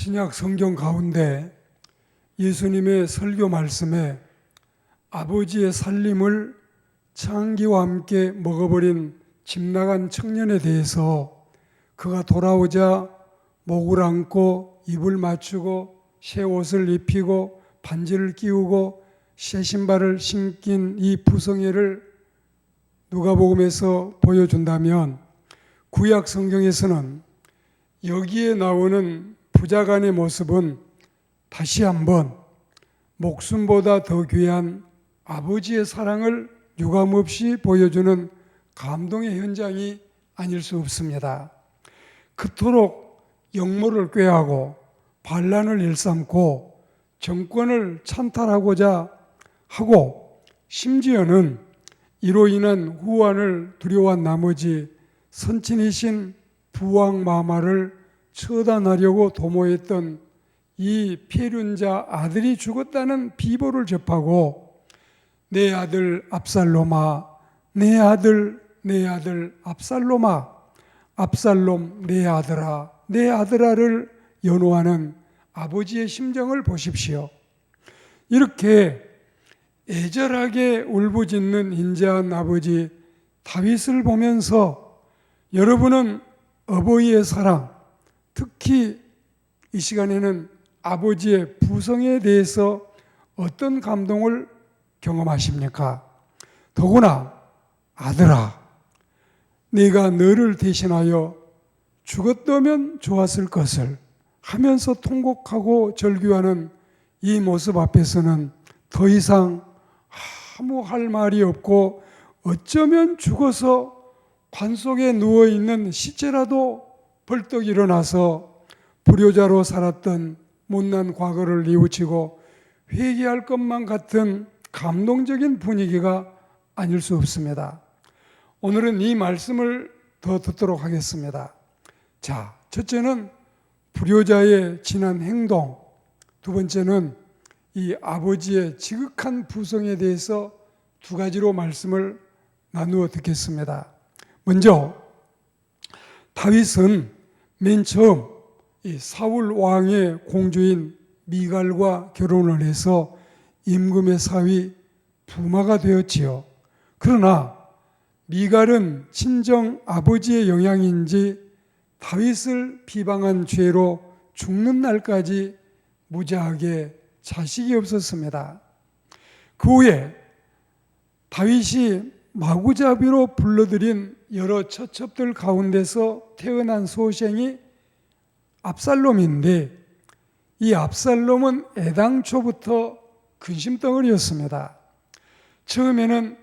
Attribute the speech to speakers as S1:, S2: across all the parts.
S1: 신약 성경 가운데 예수님의 설교 말씀에 아버지의 살림을 창기와 함께 먹어버린 집 나간 청년에 대해서 그가 돌아오자 목을 안고 입을 맞추고 새 옷을 입히고 반지를 끼우고 새 신발을 신긴 이 부성애를 누가복음에서 보여준다면, 구약 성경에서는 여기에 나오는 부자간의 모습은 다시 한번 목숨보다 더 귀한 아버지의 사랑을 유감없이 보여주는 감동의 현장이 아닐 수 없습니다. 그토록 역모를 꾀하고 반란을 일삼고 정권을 찬탈하고자 하고, 심지어는 이로 인한 후환을 두려워한 나머지 선친이신 부왕 마마를 처단하려고 도모했던 이 폐륜자 아들이 죽었다는 비보를 접하고, 내 아들 압살롬아, 내 아들 압살롬아, 압살롬 내 아들아, 내 아들아를 연호하는 아버지의 심정을 보십시오. 이렇게 애절하게 울부짖는 인자한 아버지 다윗을 보면서 여러분은 어버이의 사랑, 특히 이 시간에는 아버지의 부성에 대해서 어떤 감동을 경험하십니까? 더구나 아들아, 내가 너를 대신하여 죽었다면 좋았을 것을 하면서 통곡하고 절규하는 이 모습 앞에서는 더 이상 아무 할 말이 없고, 어쩌면 죽어서 관 속에 누워있는 시체라도 벌떡 일어나서 불효자로 살았던 못난 과거를 뉘우치고 회개할 것만 같은 감동적인 분위기가 아닐 수 없습니다. 오늘은 이 말씀을 더 듣도록 하겠습니다. 자, 첫째는 불효자의 지난 행동, 두 번째는 이 아버지의 지극한 부성에 대해서 두 가지로 말씀을 나누어 듣겠습니다. 먼저 다윗은 맨 처음 이 사울 왕의 공주인 미갈과 결혼을 해서 임금의 사위 부마가 되었지요. 그러나 미갈은 친정 아버지의 영향인지 다윗을 비방한 죄로 죽는 날까지 무자하게 자식이 없었습니다. 그 후에 다윗이 마구잡이로 불러들인 여러 처첩들 가운데서 태어난 소생이 압살롬인데, 이 압살롬은 애당초부터 근심덩어리였습니다. 처음에는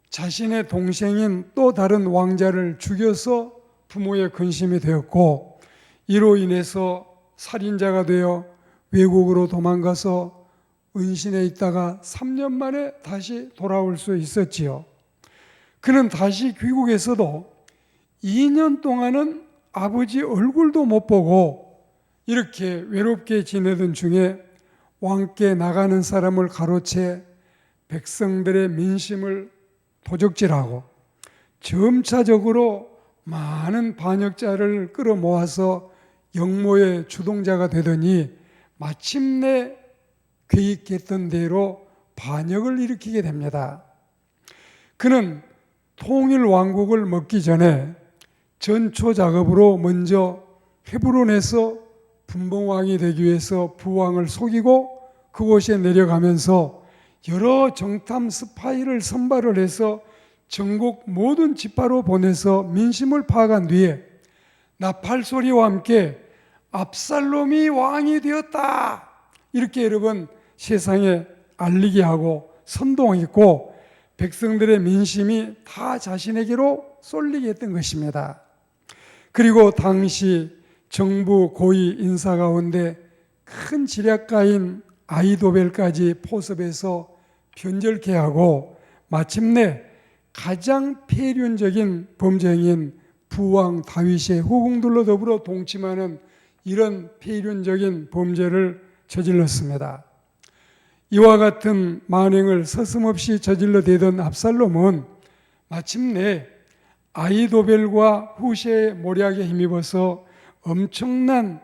S1: 자신의 동생인 또 다른 왕자를 죽여서 부모의 근심이 되었고, 이로 인해서 살인자가 되어 외국으로 도망가서 은신해 있다가 3년 만에 다시 돌아올 수 있었지요. 그는 다시 귀국에서도 2년 동안은 아버지 얼굴도 못 보고 이렇게 외롭게 지내던 중에 왕께 나가는 사람을 가로채 백성들의 민심을 도적질하고 점차적으로 많은 반역자를 끌어모아서 역모의 주동자가 되더니 마침내 계획했던 대로 반역을 일으키게 됩니다. 그는 통일 왕국을 먹기 전에 전초 작업으로 먼저 헤브론에서 분봉왕이 되기 위해서 부왕을 속이고 그곳에 내려가면서 여러 정탐 스파이를 선발을 해서 전국 모든 지파로 보내서 민심을 파악한 뒤에 나팔소리와 함께 압살롬이 왕이 되었다, 이렇게 여러분 세상에 알리게 하고 선동했고, 백성들의 민심이 다 자신에게로 쏠리게 했던 것입니다. 그리고 당시 정부 고위 인사 가운데 큰 지략가인 아히도벨까지 포섭해서 변절케 하고, 마침내 가장 폐륜적인 범죄인 부왕 다윗의 후궁들로 더불어 동침하는 이런 폐륜적인 범죄를 저질렀습니다. 이와 같은 만행을 서슴없이 저질러 대던 압살롬은 마침내 아히도벨과 후세의 모략에 힘입어서 엄청난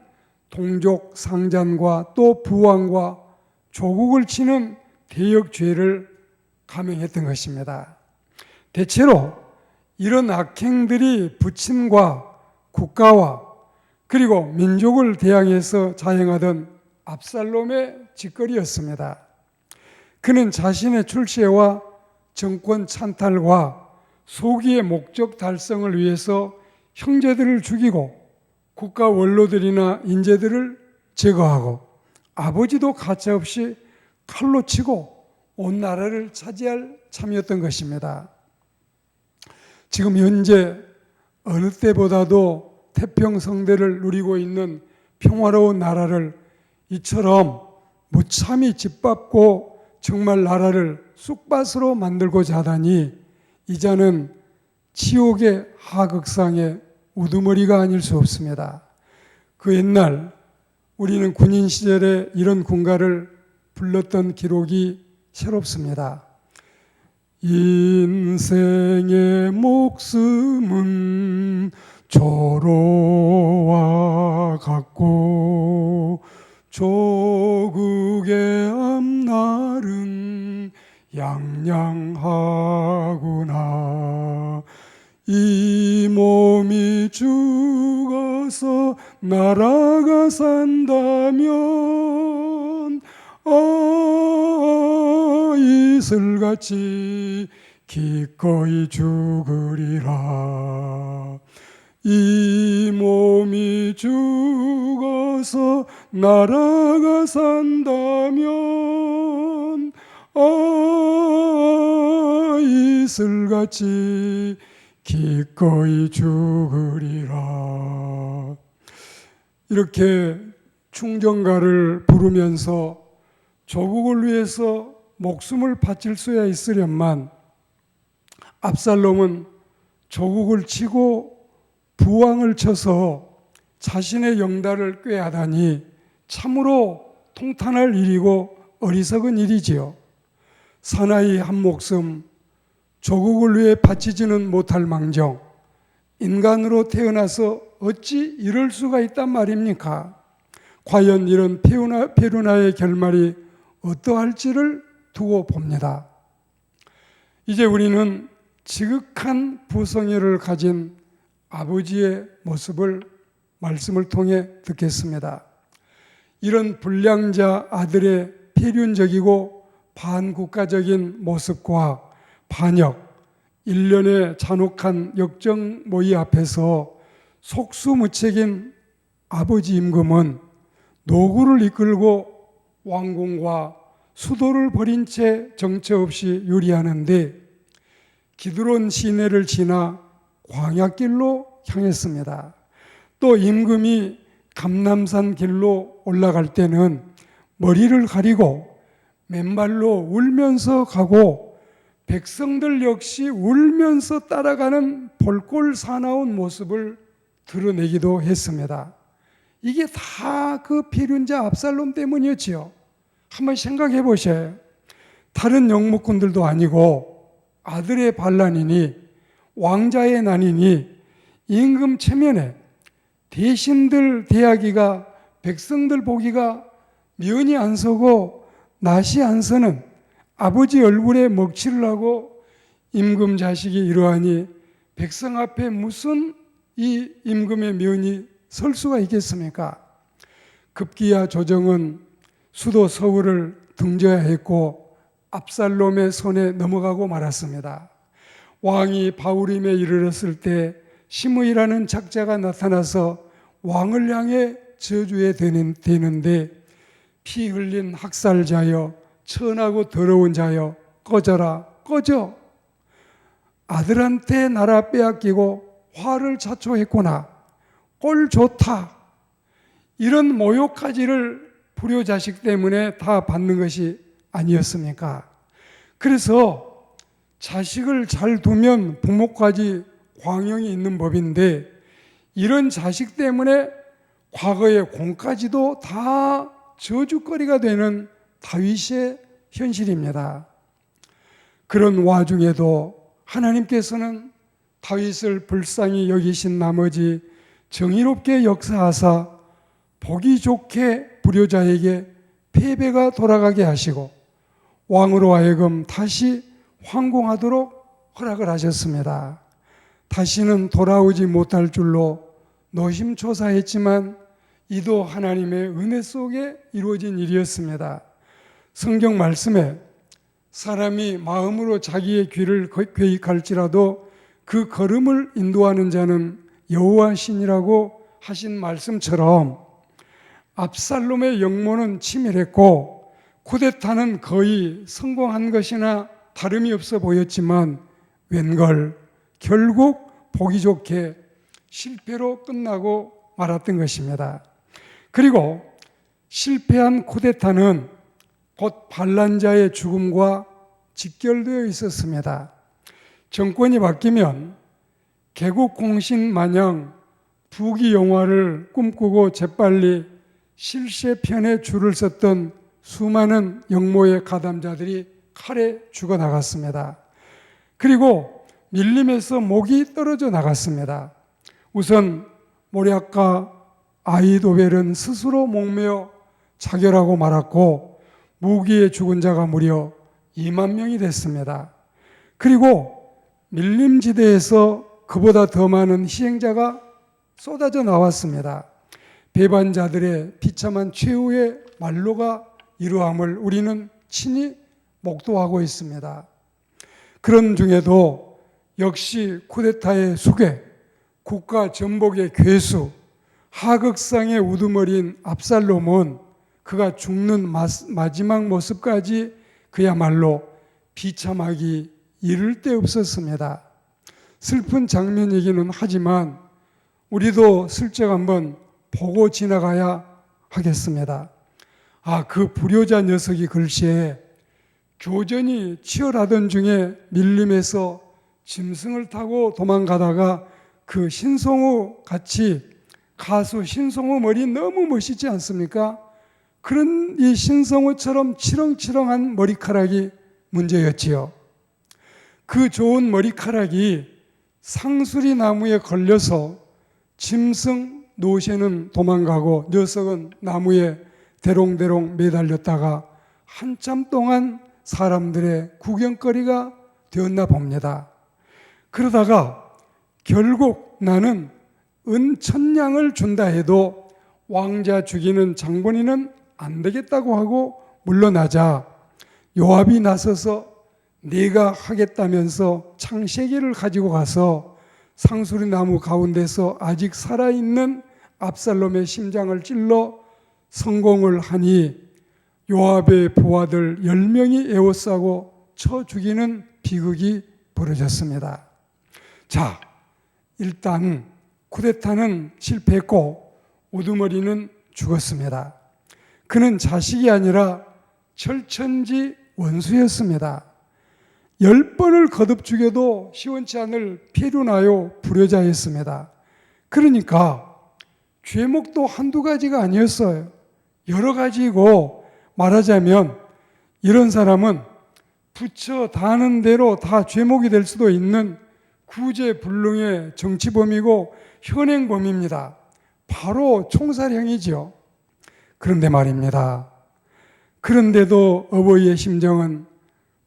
S1: 동족 상잔과 또 부왕과 조국을 치는 대역죄를 감행했던 것입니다. 대체로 이런 악행들이 부친과 국가와 그리고 민족을 대항해서 자행하던 압살롬의 짓거리였습니다. 그는 자신의 출세와 정권 찬탈과 소기의 목적 달성을 위해서 형제들을 죽이고 국가 원로들이나 인재들을 제거하고 아버지도 가차없이 칼로 치고 온 나라를 차지할 참이었던 것입니다. 지금 현재 어느 때보다도 태평성대를 누리고 있는 평화로운 나라를 이처럼 무참히 짓밟고 정말 나라를 쑥밭으로 만들고자 하다니 이자는 치욕의 하극상의 우두머리가 아닐 수 없습니다. 그 옛날 우리는 군인 시절에 이런 군가를 불렀던 기록이 새롭습니다. 인생의 목숨은 조로와 같고 조국의 앞날은 양양하구나. 이 몸이 죽어서 나라가 산다면 이슬같이 기꺼이 죽으리라. 이 몸이 죽어서 나라가 산다면 이슬같이 기꺼이 죽으리라. 이렇게 충정가를 부르면서 조국을 위해서 목숨을 바칠 수야 있으련만 압살롬은 조국을 치고 부왕을 쳐서 자신의 영달을 꾀하다니 참으로 통탄할 일이고 어리석은 일이지요. 사나이 한 목숨 조국을 위해 바치지는 못할 망정 인간으로 태어나서 어찌 이럴 수가 있단 말입니까? 과연 이런 페루나의 결말이 어떠할지를 두고 봅니다. 이제 우리는 지극한 부성애를 가진 아버지의 모습을 말씀을 통해 듣겠습니다. 이런 불량자 아들의 폐륜적이고 반국가적인 모습과 반역, 일련의 잔혹한 역정 모의 앞에서 속수무책인 아버지 임금은 노구를 이끌고 왕궁과 수도를 버린 채 정처 없이 유리하는데 기드론 시내를 지나 광야길로 향했습니다. 또 임금이 감람산 길로 올라갈 때는 머리를 가리고 맨발로 울면서 가고 백성들 역시 울면서 따라가는 볼꼴 사나운 모습을 드러내기도 했습니다. 이게 다 그 폐륜자 압살롬 때문이었지요. 한번 생각해 보세요. 다른 영무꾼들도 아니고 아들의 반란이니 왕자의 난이니 임금 체면에 대신들 대하기가 백성들 보기가 면이 안 서고 낯이 안 서는 아버지 얼굴에 먹칠을 하고 임금 자식이 이러하니 백성 앞에 무슨 이 임금의 면이 설 수가 있겠습니까? 급기야 조정은 수도 서울을 등져야 했고 압살롬의 손에 넘어가고 말았습니다. 왕이 바울임에 이르렀을 때 시므이라는 작자가 나타나서 왕을 향해 저주해 대는데 피 흘린 학살자여 천하고 더러운 자여 꺼져라 꺼져. 아들한테 나라 빼앗기고 화를 자초했구나. 꼴 좋다. 이런 모욕까지를 불효자식 때문에 다 받는 것이 아니었습니까? 그래서 자식을 잘 두면 부모까지 광영이 있는 법인데 이런 자식 때문에 과거의 공까지도 다 저주거리가 되는 다윗의 현실입니다. 그런 와중에도 하나님께서는 다윗을 불쌍히 여기신 나머지 정의롭게 역사하사 보기 좋게 불효자에게 패배가 돌아가게 하시고 왕으로 하여금 다시 황공하도록 허락을 하셨습니다. 다시는 돌아오지 못할 줄로 노심초사했지만 이도 하나님의 은혜 속에 이루어진 일이었습니다. 성경 말씀에 사람이 마음으로 자기의 귀를 괴익할지라도 그 걸음을 인도하는 자는 여호와 신이라고 하신 말씀처럼 압살롬의 영모는 치밀했고 쿠데타는 거의 성공한 것이나 다름이 없어 보였지만 웬걸 결국 보기 좋게 실패로 끝나고 말았던 것입니다. 그리고 실패한 쿠데타는 곧 반란자의 죽음과 직결되어 있었습니다. 정권이 바뀌면 개국공신 마냥 부귀영화를 꿈꾸고 재빨리 실세편에 줄을 섰던 수많은 영모의 가담자들이 칼에 죽어나갔습니다. 그리고 밀림에서 목이 떨어져 나갔습니다. 우선 모략과 아히도벨은 스스로 목매어 자결하고 말았고 무기에 죽은 자가 무려 2만 명이 됐습니다. 그리고 밀림지대에서 그보다 더 많은 희생자가 쏟아져 나왔습니다. 배반자들의 비참한 최후의 만로가 이루함을 우리는 친히 목도하고 있습니다. 그런 중에도 역시 쿠데타의 수괴, 국가 전복의 괴수, 하극상의 우두머리인 압살롬은 그가 죽는 마지막 모습까지 그야말로 비참하기 이를 데 없었습니다. 슬픈 장면이기는 하지만 우리도 슬쩍 한번 보고 지나가야 하겠습니다. 그 불효자 녀석이 글쎄 교전이 치열하던 중에 밀림에서 짐승을 타고 도망가다가 그 신성우 같이 가수 신성우 머리 너무 멋있지 않습니까? 그런 이 신성우처럼 치렁치렁한 머리카락이 문제였지요. 그 좋은 머리카락이 상수리 나무에 걸려서 짐승 노새는 도망가고 녀석은 나무에 대롱대롱 매달렸다가 한참 동안 사람들의 구경거리가 되었나 봅니다. 그러다가 결국 나는 은천냥을 준다 해도 왕자 죽이는 장본인은 안 되겠다고 하고 물러나자 요압이 나서서 네가 하겠다면서 창 3개를 가지고 가서 상수리 나무 가운데서 아직 살아있는 압살롬의 심장을 찔러 성공을 하니 요압의 부하들 10명이 에워싸고 쳐 죽이는 비극이 벌어졌습니다. 자, 일단 쿠데타는 실패했고 우두머리는 죽었습니다. 그는 자식이 아니라 철천지 원수였습니다. 10번을 거듭 죽여도 시원치 않을 피루나요 불효자였습니다. 그러니까 죄목도 한두 가지가 아니었어요. 여러 가지고 말하자면 이런 사람은 부처 다는 대로 다 죄목이 될 수도 있는 구제불능의 정치범이고 현행범입니다. 바로 총살형이지요. 그런데 말입니다. 그런데도 어버이의 심정은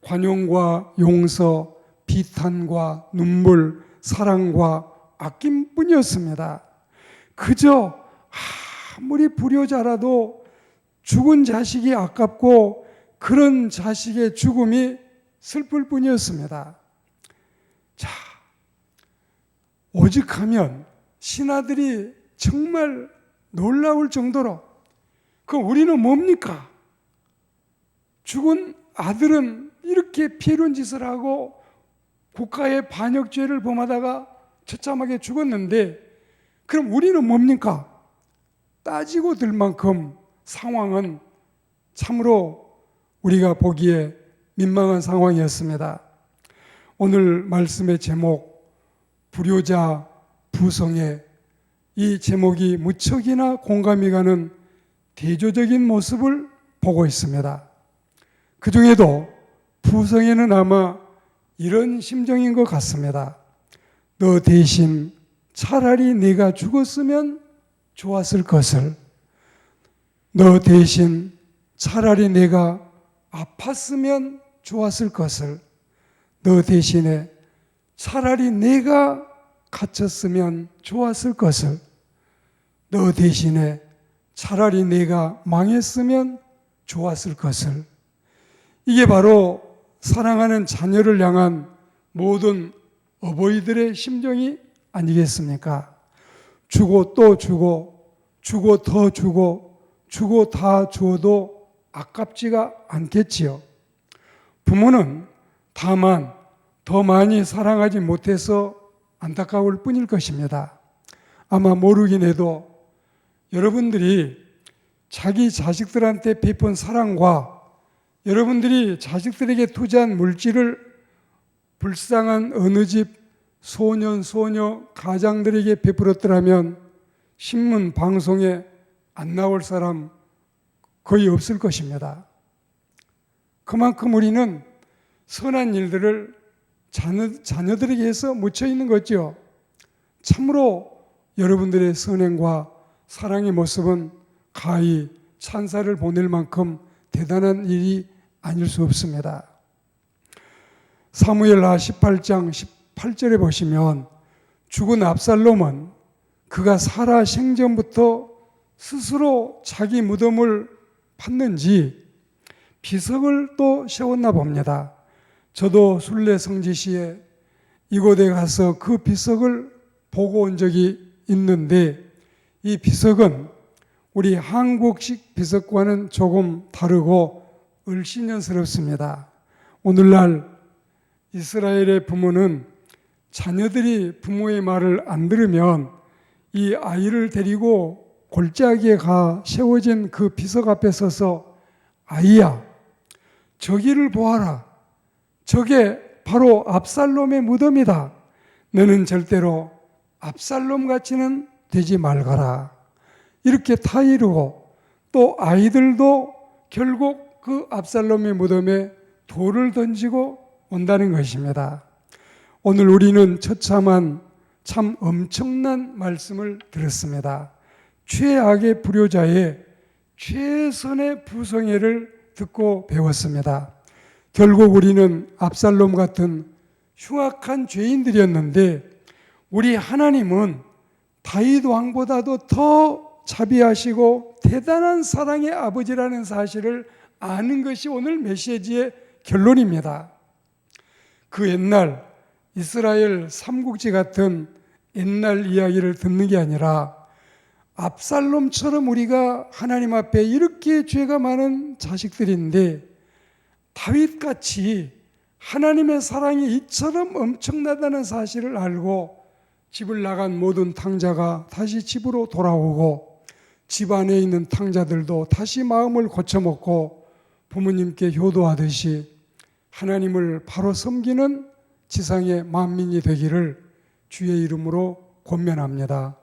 S1: 관용과 용서, 비탄과 눈물, 사랑과 아낌뿐이었습니다. 그저 아무리 불효자라도 죽은 자식이 아깝고 그런 자식의 죽음이 슬플 뿐이었습니다. 자, 오직하면 신하들이 정말 놀라울 정도로 그럼 우리는 뭡니까? 죽은 아들은 이렇게 피해로운 짓을 하고 국가의 반역죄를 범하다가 처참하게 죽었는데 그럼 우리는 뭡니까? 따지고 들 만큼 상황은 참으로 우리가 보기에 민망한 상황이었습니다. 오늘 말씀의 제목 불효자 부성애, 이 제목이 무척이나 공감이 가는 대조적인 모습을 보고 있습니다. 그 중에도 부성애는 아마 이런 심정인 것 같습니다. 너 대신 차라리 내가 죽었으면 좋았을 것을, 너 대신 차라리 내가 아팠으면 좋았을 것을, 너 대신에 차라리 내가 갇혔으면 좋았을 것을, 너 대신에 차라리 내가 망했으면 좋았을 것을. 이게 바로 사랑하는 자녀를 향한 모든 어버이들의 심정이 아니겠습니까? 주고 또 주고, 주고 더 주고, 주고 다 주어도 아깝지가 않겠지요. 부모는 다만 더 많이 사랑하지 못해서 안타까울 뿐일 것입니다. 아마 모르긴 해도 여러분들이 자기 자식들한테 베푼 사랑과 여러분들이 자식들에게 투자한 물질을 불쌍한 어느 집 소년, 소녀, 가장들에게 베풀었더라면 신문, 방송에 안 나올 사람 거의 없을 것입니다. 그만큼 우리는 선한 일들을 자녀들에게 해서 묻혀 있는 거죠. 참으로 여러분들의 선행과 사랑의 모습은 가히 찬사를 보낼 만큼 대단한 일이 아닐 수 없습니다. 사무엘하 18장 18절에 보시면 죽은 압살롬은 그가 살아 생전부터 스스로 자기 무덤을 팠는지 비석을 또 세웠나 봅니다. 저도 순례 성지시에 이곳에 가서 그 비석을 보고 온 적이 있는데 이 비석은 우리 한국식 비석과는 조금 다르고 을씨년스럽습니다. 오늘날 이스라엘의 부모는 자녀들이 부모의 말을 안 들으면 이 아이를 데리고 골짜기에 가 세워진 그 비석 앞에 서서 아이야, 저기를 보아라. 저게 바로 압살롬의 무덤이다. 너는 절대로 압살롬 같이는 되지 말거라. 이렇게 타이르고 또 아이들도 결국 그 압살롬의 무덤에 돌을 던지고 온다는 것입니다. 오늘 우리는 처참한 참 엄청난 말씀을 들었습니다. 최악의 불효자의 최선의 부성애를 듣고 배웠습니다. 결국 우리는 압살롬 같은 흉악한 죄인들이었는데 우리 하나님은 다윗 왕보다도 더 자비하시고 대단한 사랑의 아버지라는 사실을 아는 것이 오늘 메시지의 결론입니다. 그 옛날 이스라엘 삼국지 같은 옛날 이야기를 듣는 게 아니라 압살롬처럼 우리가 하나님 앞에 이렇게 죄가 많은 자식들인데 다윗같이 하나님의 사랑이 이처럼 엄청나다는 사실을 알고 집을 나간 모든 탕자가 다시 집으로 돌아오고 집 안에 있는 탕자들도 다시 마음을 고쳐먹고 부모님께 효도하듯이 하나님을 바로 섬기는 지상의 만민이 되기를 주의 이름으로 권면합니다.